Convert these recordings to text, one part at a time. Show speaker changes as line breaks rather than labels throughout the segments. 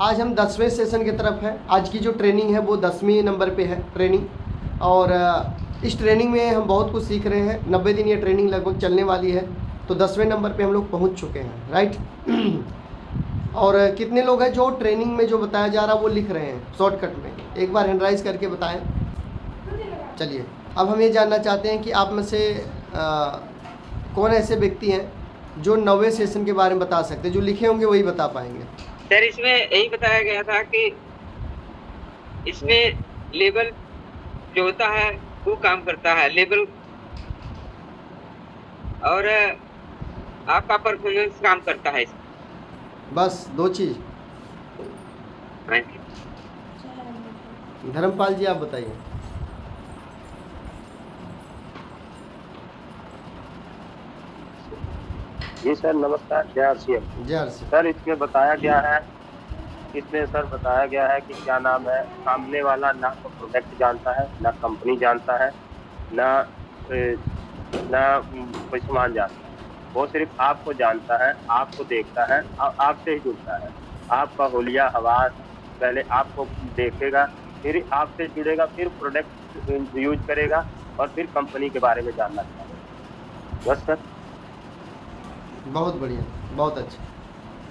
आज हम 10वें सेशन की तरफ है। आज की जो ट्रेनिंग है वो 10वीं नंबर पे है ट्रेनिंग, और इस ट्रेनिंग में हम बहुत कुछ सीख रहे हैं। 90 दिन ये ट्रेनिंग लगभग चलने वाली है, तो 10वें नंबर पे हम लोग पहुंच चुके हैं, राइट। और कितने लोग हैं जो ट्रेनिंग में जो बताया जा रहा है वो लिख रहे हैं शॉर्टकट में? एक बार हैंड राइज करके बताएं। चलिए, अब हम ये जानना चाहते हैं कि आप में से कौन ऐसे व्यक्ति हैं जो 9वें सेशन के बारे में बता सकते हैं? जो लिखे होंगे वही बता पाएंगे।
सर, इसमें यही बताया गया था कि इसमें लेबल जो होता है वो काम करता है, लेबल, और आपका परफॉर्मेंस काम करता है इसमें।
बस 2 चीज़। धर्मपाल जी आप बताइए।
जी सर, नमस्कार। जय आरसीएम।
जय आरसी।
सर, इसमें बताया गया है, इसमें सर बताया गया है कि क्या नाम है, सामने वाला ना तो प्रोडक्ट जानता है, ना कंपनी जानता है, ना कोई सामान जानता है। वो सिर्फ आपको जानता है, आपको देखता है और आपसे ही जुड़ता है। आपका होलिया हवास पहले आपको देखेगा, फिर आपसे जुड़ेगा, फिर प्रोडक्ट यूज करेगा और फिर कंपनी के बारे में जानना चाहेगा। बस सर।
बहुत बढ़िया, बहुत अच्छा,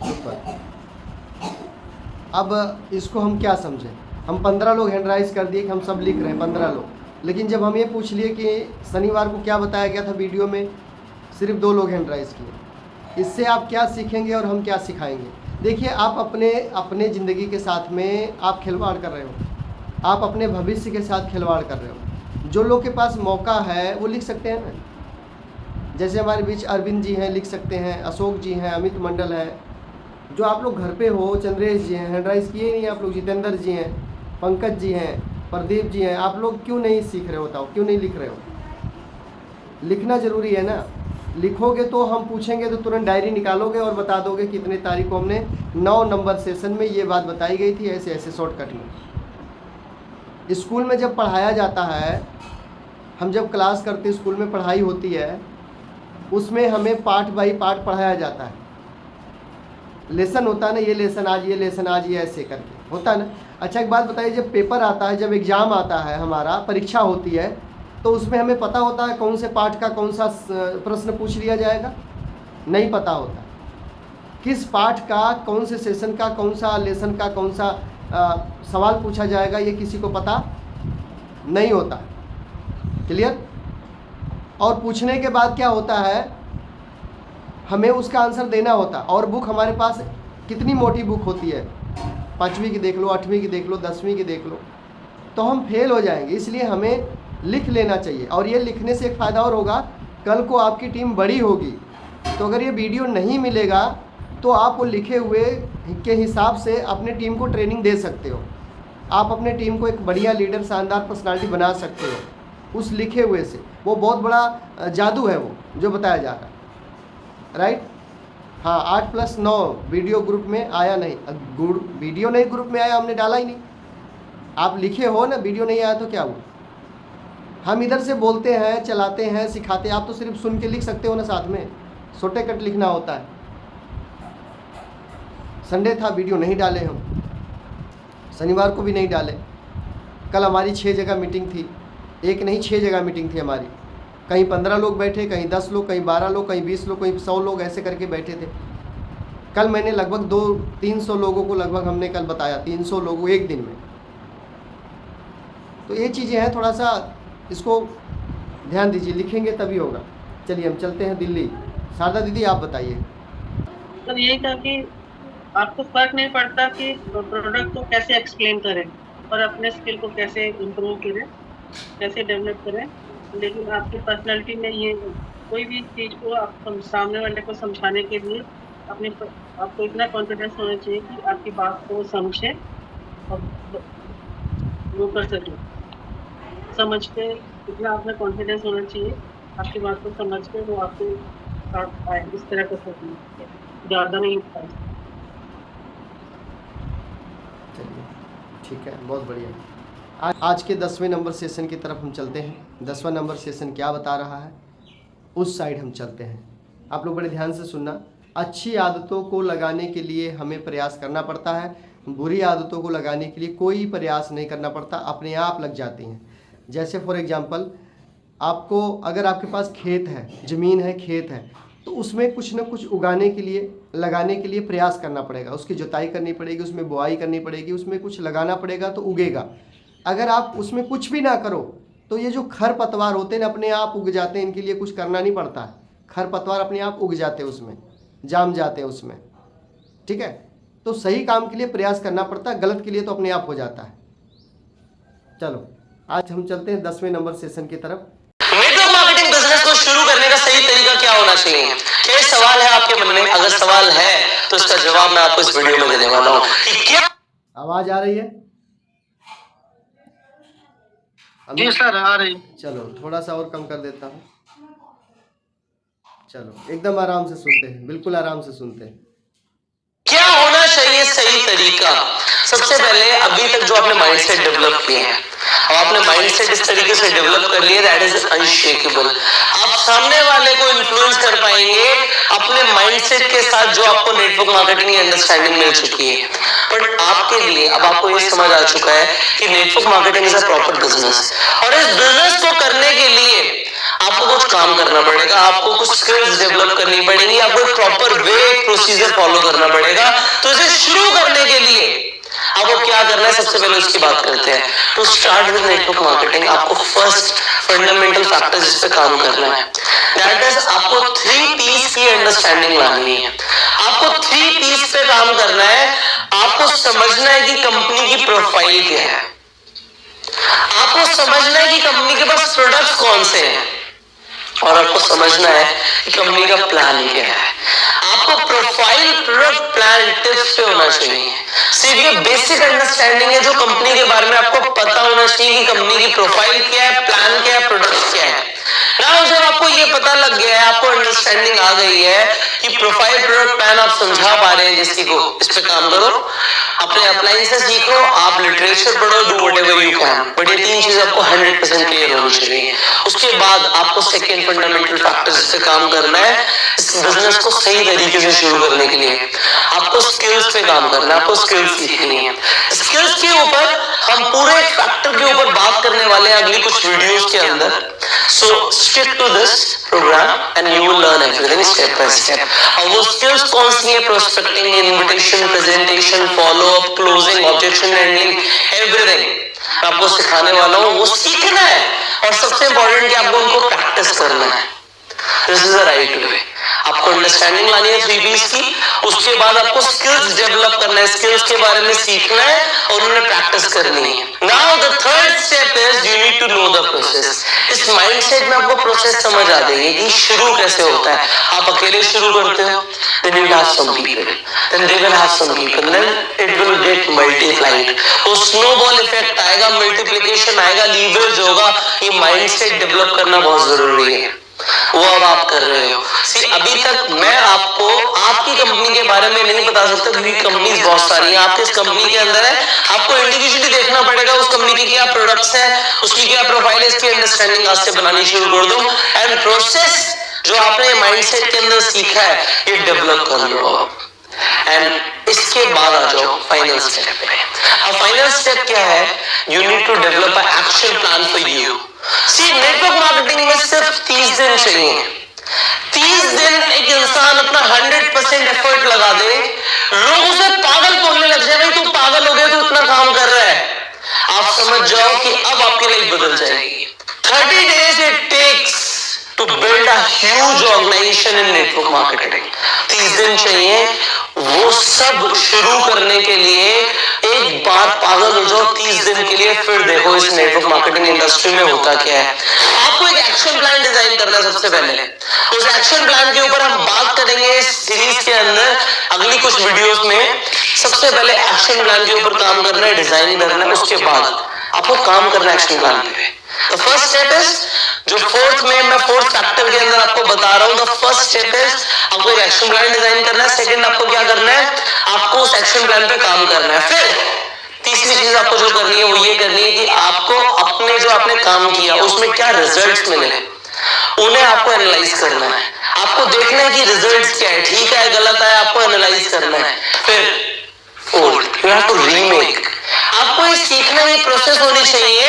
सुपर। अब इसको हम क्या समझें? हम 15 लोग हैंड राइज कर दिए कि हम सब लिख रहे हैं, 15 लोग, लेकिन जब हम ये पूछ लिए कि शनिवार को क्या बताया गया था वीडियो में, सिर्फ 2 लोग हैंड राइज किए। इससे आप क्या सीखेंगे और हम क्या सिखाएंगे? देखिए, आप अपने ज़िंदगी के साथ में आप खिलवाड़ कर रहे हो, आप अपने भविष्य के साथ खिलवाड़ कर रहे हो। जो लोग के पास मौका है वो लिख सकते हैं ना, जैसे हमारे बीच अरविंद जी हैं, लिख सकते हैं, अशोक जी हैं, अमित मंडल है। जो आप लोग घर पे हो, चंद्रेश जी हैं, हैंड राइज किए नहीं आप लोग, जितेंद्र जी हैं, पंकज जी हैं, प्रदीप जी हैं। आप लोग क्यों नहीं सीख रहे हो? बताओ, क्यों नहीं लिख रहे हो? लिखना ज़रूरी है ना। लिखोगे तो हम पूछेंगे तो तुरंत डायरी निकालोगे और बता दोगे कि इतने तारीख को हमने 9 नंबर सेशन में ये बात बताई गई थी, ऐसे ऐसे शॉर्टकट में। स्कूल में जब पढ़ाया जाता है, हम जब क्लास करते, स्कूल में पढ़ाई होती है, उसमें हमें पार्ट बाई पार्ट पढ़ाया जाता है। लेसन होता है ना, ये लेसन आज, ये लेसन आज, ये ऐसे करके होता है ना। अच्छा, एक बात बताइए, जब पेपर आता है, जब एग्ज़ाम आता है, हमारा परीक्षा होती है, तो उसमें हमें पता होता है कौन से पार्ट का कौन सा प्रश्न पूछ लिया जाएगा? नहीं पता होता। किस पार्ट का, कौन से सेशन का, कौन सा लेसन का कौन सा सवाल पूछा जाएगा, ये किसी को पता नहीं होता। क्लियर? और पूछने के बाद क्या होता है, हमें उसका आंसर देना होता। और बुक हमारे पास कितनी मोटी बुक होती है, 5वीं की देख लो, 8वीं की देख लो, 10वीं की देख लो, तो हम फेल हो जाएंगे। इसलिए हमें लिख लेना चाहिए। और ये लिखने से एक फ़ायदा और होगा, कल को आपकी टीम बड़ी होगी तो अगर ये वीडियो नहीं मिलेगा तो आप वो लिखे हुए के हिसाब से अपने टीम को ट्रेनिंग दे सकते हो। आप अपने टीम को एक बढ़िया लीडर, शानदार पर्सनालिटी बना सकते हो उस लिखे हुए से। वो बहुत बड़ा जादू है वो जो बताया जा रहा है, राइट। हाँ, 8+9 वीडियो ग्रुप में आया नहीं, वीडियो नहीं ग्रुप में आया, हमने डाला ही नहीं। आप लिखे हो ना, वीडियो नहीं आया तो क्या हुआ? हम इधर से बोलते हैं, चलाते हैं, सिखाते हैं, आप तो सिर्फ सुन के लिख सकते हो ना, साथ में छोटे कट लिखना होता है। संडे था, वीडियो नहीं डाले हम, शनिवार को भी नहीं डाले। कल हमारी 6 जगह मीटिंग थी, एक नहीं 6 जगह मीटिंग थी हमारी। कहीं 15 लोग बैठे, कहीं 10 लोग, कहीं 12 लोग, कहीं 20 लोग, कहीं 100 लोग, ऐसे करके बैठे थे। कल मैंने लगभग 200-300 लोगों को लगभग हमने कल बताया, 300 लोगों एक दिन में। तो ये चीज़ें हैं, थोड़ा सा इसको ध्यान दीजिए, लिखेंगे तभी होगा। चलिए हम चलते हैं दिल्ली। शारदा दीदी आप बताइए।
सर, यही था कि आपको फर्क नहीं पड़ता कि प्रोडक्ट को कैसे एक्सप्लेन करें और अपने स्किल को कैसे इम्प्रूव करें, कैसे डेवलप करें, लेकिन आपकी पर्सनैलिटी में ये कोई भी चीज़ को आप सामने वाले को समझाने के लिए आपको इतना कॉन्फिडेंस होना चाहिए कि आपकी बात को समझे और वो कर सके। समझ के इतना आपने कॉन्फिडेंस होना चाहिए, आपकी बात को समझ के वो आपके साथ आए, इस तरह कर सकते, ज़्यादा नहीं पाए।
चलिए ठीक है, बहुत बढ़िया। आज के 10वें नंबर सेशन की तरफ हम चलते हैं। 10वां नंबर सेशन क्या बता रहा है, उस साइड हम चलते हैं। आप लोग बड़े ध्यान से सुनना। अच्छी आदतों को लगाने के लिए हमें प्रयास करना पड़ता है। बुरी आदतों को लगाने के लिए कोई प्रयास नहीं करना पड़ता, अपने आप लग जाती हैं। जैसे फॉर एग्जांपल, आपको अगर आपके पास खेत है, ज़मीन है, खेत है, तो उसमें कुछ ना कुछ उगाने के लिए, लगाने के लिए प्रयास करना पड़ेगा, उसकी जुताई करनी पड़ेगी, उसमें बुआई करनी पड़ेगी, उसमें कुछ लगाना पड़ेगा तो उगेगा। अगर आप उसमें कुछ भी ना करो तो ये जो खर पतवार होते हैं अपने आप उग जाते हैं, इनके लिए कुछ करना नहीं पड़ता है। खर पतवार अपने आप उग जाते हैं, उसमें जाम जाते हैं उसमें, ठीक है। तो सही काम के लिए प्रयास करना पड़ता है, गलत के लिए तो अपने आप हो जाता है। चलो आज हम चलते हैं 10वें नंबर सेशन की तरफ।
नेटवर्क मार्केटिंग बिजनेस को शुरू करने का सही तरीका क्या होना चाहिए? क्या सवाल है आपके मन में? अगर सवाल है तो इसका जवाब मैं आपको इस वीडियो में देने वाला हूं कि क्या।
आवाज आ रही है?
जी सर आ रही।
चलो थोड़ा सा और कम कर देता हूँ। चलो एकदम आराम से सुनते हैं, बिल्कुल आराम से सुनते हैं।
क्या होना चाहिए सही तरीका? सबसे पहले अभी तक जो आपने माइंडसेट डेवलप किए हैं, अब आपने माइंडसेट इस तरीके से डेवलप कर लिया, दैट इज अनशेकेबल। आप सामने वाले को इन्फ्लुएंस कर पाएंगे अपने माइंडसेट के साथ जो आपको नेटवर्क मार्केटिंग की अंडरस्टैंडिंग मिल चुकी है। बट आपके लिए अब आपको ये समझ आ चुका है कि network marketing is a proper business, और इस बिजनेस को करने के लिए आपको कुछ काम करना पड़ेगा, आपको कुछ स्किल्स डेवलप करनी पड़ेगी, आपको एक प्रॉपर वे, प्रोसीजर फॉलो करना पड़ेगा। तो इसे शुरू करने के लिए आपको क्या करना है, सबसे पहले उसकी बात करते हैं। To start with network marketing आपको फर्स्ट फंडामेंटल फैक्टर जिस पे काम करना है, दैट इज आपको 3 P's की अंडरस्टैंडिंग लानी है। आपको 3 P's पे काम करना है। आपको समझना है कि कंपनी की प्रोफाइल क्या है, आपको समझना है कि कंपनी के पास प्रोडक्ट्स कौन से हैं, और आपको समझना है कि कंपनी का प्लान क्या है। आपको प्रोफाइल, प्रोडक्ट, प्लान, टिप्स पे होना चाहिए। सिर्फ ये बेसिक अंडरस्टैंडिंग है जो कंपनी के बारे में आपको पता होना चाहिए कि कंपनी की प्रोफाइल क्या है, प्लान क्या है, प्रोडक्ट क्या है। ना जब आपको ये पता लग गया है, आपको अंडरस्टैंडिंग आ गई है कि प्रोफाइल, प्रोडक्ट, प्लान आप समझा पा रहे हैं किसी को, इस पे काम करो, अपने अपलाइन से सीखो, आप लिटरेचर पढ़ो, do whatever you can. But ये 3 चीजें आपको 100% क्लियर होनी चाहिए। उसके बाद आपको सेकंड फंडामेंटल फैक्टर्स पे काम करना है। इस बिजनेस को सही तरीके से शुरू करने के लिए आपको स्किल्स पे काम करना है, आपको स्किल्स सीखनी है। स्किल्स के ऊपर हम पूरे फैक्टर के ऊपर बात करने वाले हैं अगली कुछ वीडियोस के अंदर। So stick to this programme and you will learn everything step by step. और वो स्किल्स कौन सी है? Prospecting, invitation, presentation, follow up, closing, objection handling, everything आपको सिखाने वाला हूँ। वो सीखना है और सबसे इंपॉर्टेंट कि आपको उनको प्रैक्टिस करना है। This is the right way. आपको अंडरस्टैंडिंग लानी है 3 P's की, उसके बाद आपको स्किल्स डेवलप करना है, स्किल्स के बारे में सीखना है और उन्हें प्रैक्टिस करनी है। Now the third step is you need to know the process. इस माइंडसेट में आपको प्रोसेस समझ आ जाएगी कि शुरू कैसे होता है। आप अकेले शुरू करते हो, then you will have some people, then they will have some people, then it will get multiplied. वो स्नोबॉल इफेक्ट आएगा, मल्टीप्लिकेशन आएगा, लीवरेज होगा। ये माइंडसेट डेवलप करना बहुत जरूरी है, वो अब आप कर रहे हो। अभी तक मैं आपको आपकी कंपनी के बारे में नहीं बता सकता क्योंकि कंपनीज बहुत सारी हैं। आपके इस कंपनी के अंदर है, आपको इंडिविजुअली देखना पड़ेगा उस कंपनी की क्या प्रोडक्ट्स हैं, उसकी क्या प्रोफाइल है, इसकी अंडरस्टैंडिंग आज से बनानी शुरू कर दो। एंड प्रोसेस जो आपने माइंडसेट के अंदर सीखा है ये डेवलप कर लो। एंड इसके बाद आ जाओ फाइनल स्टेप पे। अब फाइनल स्टेप क्या है? You need to develop a action plan for you. See network marketing में सिर्फ 30 दिन चाहिए। 30 दिन एक इंसान अपना 100% एफर्ट लगा दे, लोग उसे पागल बोलने लग जाए, भाई तू पागल हो गया, तू इतना काम कर रहा है। आप समझ जाओ कि अब आपकी लाइफ बदल जाएगी। 30 days it takes to build a huge organization in network marketing। 30 दिन चाहिए वो सब शुरू करने के लिए। एक बार पागल हो जाओ 30 दिन के लिए, फिर देखो इस नेटवर्क मार्केटिंग इंडस्ट्री में होता क्या है। आपको एक एक्शन प्लान डिजाइन करना है सबसे पहले। उस एक्शन प्लान के ऊपर हम बात करेंगे इस सीरीज के अंदर अगली कुछ वीडियोस में। सबसे पहले एक्शन प्लान के ऊपर काम करना है, डिजाइन करना है, उसके बाद आपको काम करना है एक्शन प्लान पे। द फर्स्ट स्टेप इज जो मैं फोर्थ फैक्टर के अंदर आपको बता रहा हूं। द फर्स्ट स्टेप इज आपको एक एक्शन प्लान डिजाइन करना है। सेकंड आपको क्या करना है? आपको उस एक्शन प्लान पे काम करना है। फिर तीसरी चीज आपको जो करनी है वो ये करनी है कि आपको अपने जो आपने काम किया उसमें क्या रिजल्ट्स मिले उन्हें आपको एनालाइज करना है। आपको देखना है कि रिजल्ट्स क्या है, ठीक है गलत है, आपको एनालाइज करना है। फिर फोर्थ, यू हैव टू ये प्रोसेस होनी चाहिए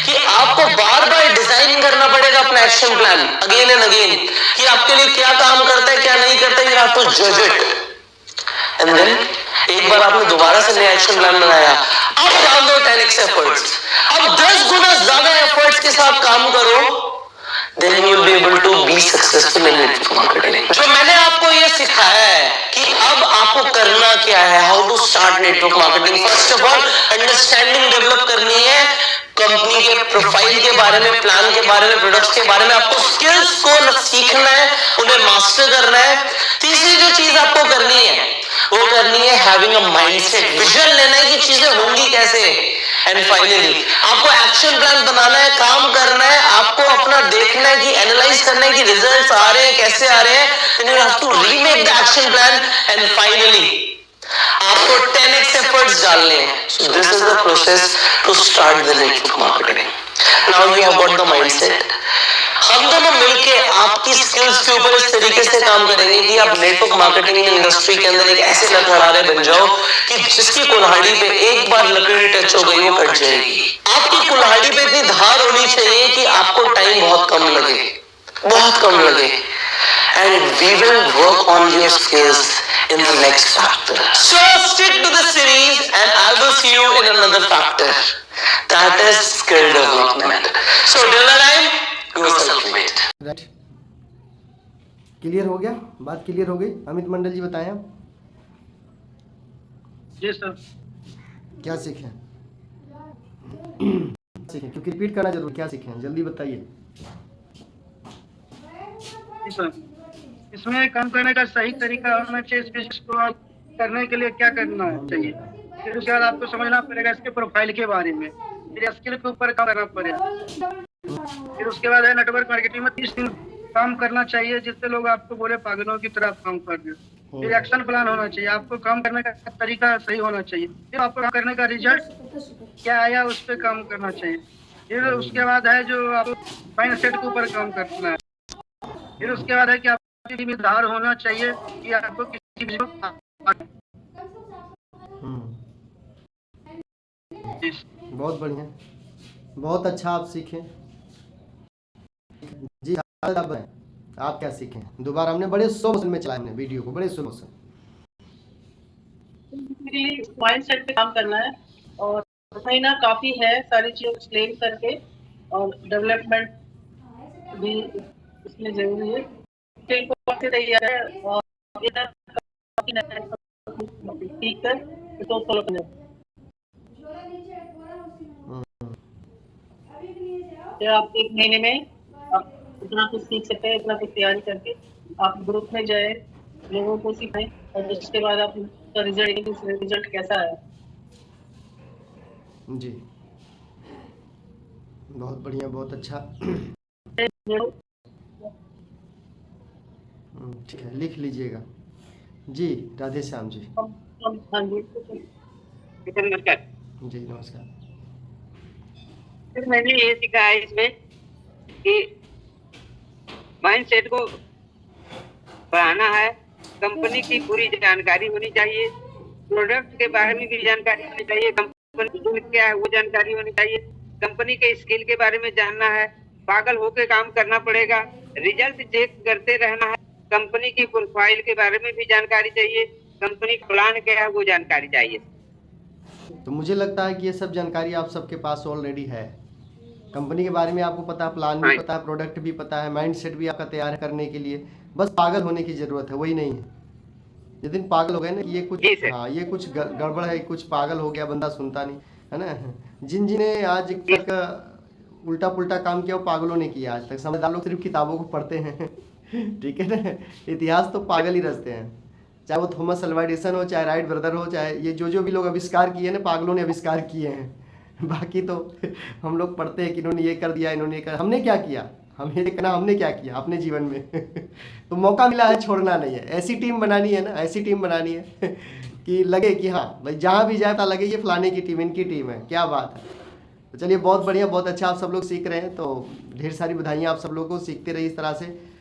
कि आपको बार बार डिजाइन करना पड़ेगा अपना action plan again and again, कि आपके लिए क्या काम करता है क्या नहीं करता है, यू हैव टू जज इट। एंड देन एक बार आपने दोबारा से नया एक्शन प्लान बनाया, अब डाल दो 10x एफर्ट्स, अब 10 गुना ज्यादा एफर्ट्स के साथ काम करो, then you will be able to be successful in network marketing। जो मैंने आपको ये सिखाया है कि अब आपको करना क्या है, how to start network marketing. First of all understanding develop करनी है कंपनी के प्रोफाइल के बारे में, प्लान के बारे में, प्रोडक्ट्स के बारे में। आपको स्किल्स को सीखना है, उन्हें मास्टर करना है। तीसरी जो चीज आपको करनी है वो करनी है हैविंग अ माइंडसेट, विजन लेना है कि चीजें होंगी कैसे। एंड फाइनली आपको एक्शन प्लान बनाना है, काम करना है, आपको अपना देखना है कि एनालाइज करना है कि रिजल्ट्स आ रहे हैं कैसे आ रहे हैं, then you have to remake the action plan. And finally आपको 10x एफर्ट्स डालने हैं। So this is the process to start the network marketing. Now you have got the mindset. हम दोनों मिलके आपकी स्किल्स के ऊपर इस तरीके से काम करेंगे कि आप नेटवर्क मार्केटिंग इंडस्ट्री के अंदर एक ऐसे लड़खड़ारे बन जाओ कि जिसकी कुल्हाड़ी पे एक बार लकड़ी टच हो गई वो कट जाएगी। आपकी कुल्हाड़ी पे इतनी धार होनी चाहिए कि आपको टाइम बहुत कम लगे, बहुत कम लगे। And we will work on your skills in the next factor. So stick to the series and I will see you in another factor. That is skill development. So till the time, go self-made.
Right, clear हो गया, बात clear हो गई। अमित मंडल जी बताएं आप
जी sir.
क्या सीखें? सीखें क्योंकि रिपीट करना जरूर, क्या सीखें जल्दी बताइए।
जी सर, इसमें काम करने का सही तरीका होना चाहिए, इस बिजनेस को करने के लिए क्या करना चाहिए, फिर उसके बाद आपको समझना पड़ेगा इसके प्रोफाइल के बारे में, फिर स्किल के ऊपर काम करना पड़ेगा। फिर उसके बाद है नेटवर्क मार्केटिंग में 30 दिन काम करना चाहिए, जिससे लोग आपको बोले पागलों की तरह काम कर रहे हो। फिर एक्शन प्लान होना चाहिए, आपको काम करने का तरीका सही होना चाहिए, फिर आपको काम करने का रिजल्ट क्या आया उस पर काम करना चाहिए। फिर उसके बाद है जो आपको माइंड सेट के ऊपर काम करना है। फिर उसके बाद है कि जिम्मेदार होना चाहिए कि आपको किसी भी
बहुत बढ़िया, बहुत अच्छा आप सीखें जी। आप क्या सीखें दोबारा? हमने बड़े स्लो मोशन में चलाया, हमने वीडियो को बड़े स्लो मोशन।
माइंड सेट पे काम करना है और महीना काफी है सारी चीजें एक्सप्लेन करके, और डेवलपमेंट भी इसमें जरूरी है। तैयार है और तो फॉलो करना। आप 1 महीने में आप इतना कुछ सीख सकते हैं, इतना कुछ तैयारी करके आप ग्रुप में जाए, लोगों को सिखाएं, और उसके बाद आप उसका रिजल्ट कैसा है।
जी बहुत बढ़िया, बहुत अच्छा। ठीक है, लिख लीजिएगा जी। राधे श्याम जी।
हाँ जी
नमस्कार
जी नमस्कार।
फिर मैंने ये सीखा है इसमें कि माइंड सेट को बढ़ाना है, कंपनी की पूरी जानकारी होनी चाहिए, प्रोडक्ट के बारे में भी जानकारी होनी चाहिए, कंपनी क्या है वो जानकारी होनी चाहिए, कंपनी के स्किल के बारे में जानना है, पागल होकर काम करना पड़ेगा, रिजल्ट चेक करते रहना है, कंपनी की प्रोफाइल के बारे में भी जानकारी चाहिए, कंपनी का प्लान क्या है वो जानकारी चाहिए।
तो मुझे लगता है कि ये सब जानकारी आप सबके पास ऑलरेडी है। कंपनी के बारे में आपको पता है, प्लान भी पता है, प्रोडक्ट भी पता है, माइंड सेट भी आपका तैयार करने के लिए बस पागल होने की ज़रूरत है, वही नहीं है। जिस दिन पागल हो गए ना कि ये कुछ, हाँ ये कुछ गड़बड़ है, कुछ पागल हो गया, बंदा सुनता नहीं है ना। जिन्हें आज तक उल्टा पुल्टा काम किया वो पागलों ने किया आज तक। समझदार लोग सिर्फ किताबों को पढ़ते हैं ठीक है ना। इतिहास तो पागल ही रचते हैं, चाहे वो थॉमस अल्वा एडिसन हो, चाहे राइट ब्रदर हो, चाहे ये जो भी लोग आविष्कार किए ना, पागलों ने आविष्कार किए हैं। बाकी तो हम लोग पढ़ते हैं कि इन्होंने ये कर दिया, इन्होंने ये कर, हमने क्या किया, हमें ये देखना हमने क्या किया अपने जीवन में तो मौका मिला है, छोड़ना नहीं है। ऐसी टीम बनानी है ना, ऐसी टीम बनानी है कि लगे कि हाँ भाई जहाँ भी जाए तो लगे ये फलाने की टीम, इनकी टीम है, क्या बात है। तो चलिए बहुत बढ़िया, बहुत अच्छा आप सब लोग सीख रहे हैं, तो ढेर सारी बधाइयाँ आप सब लोगों को, सीखते रहिए इस तरह से।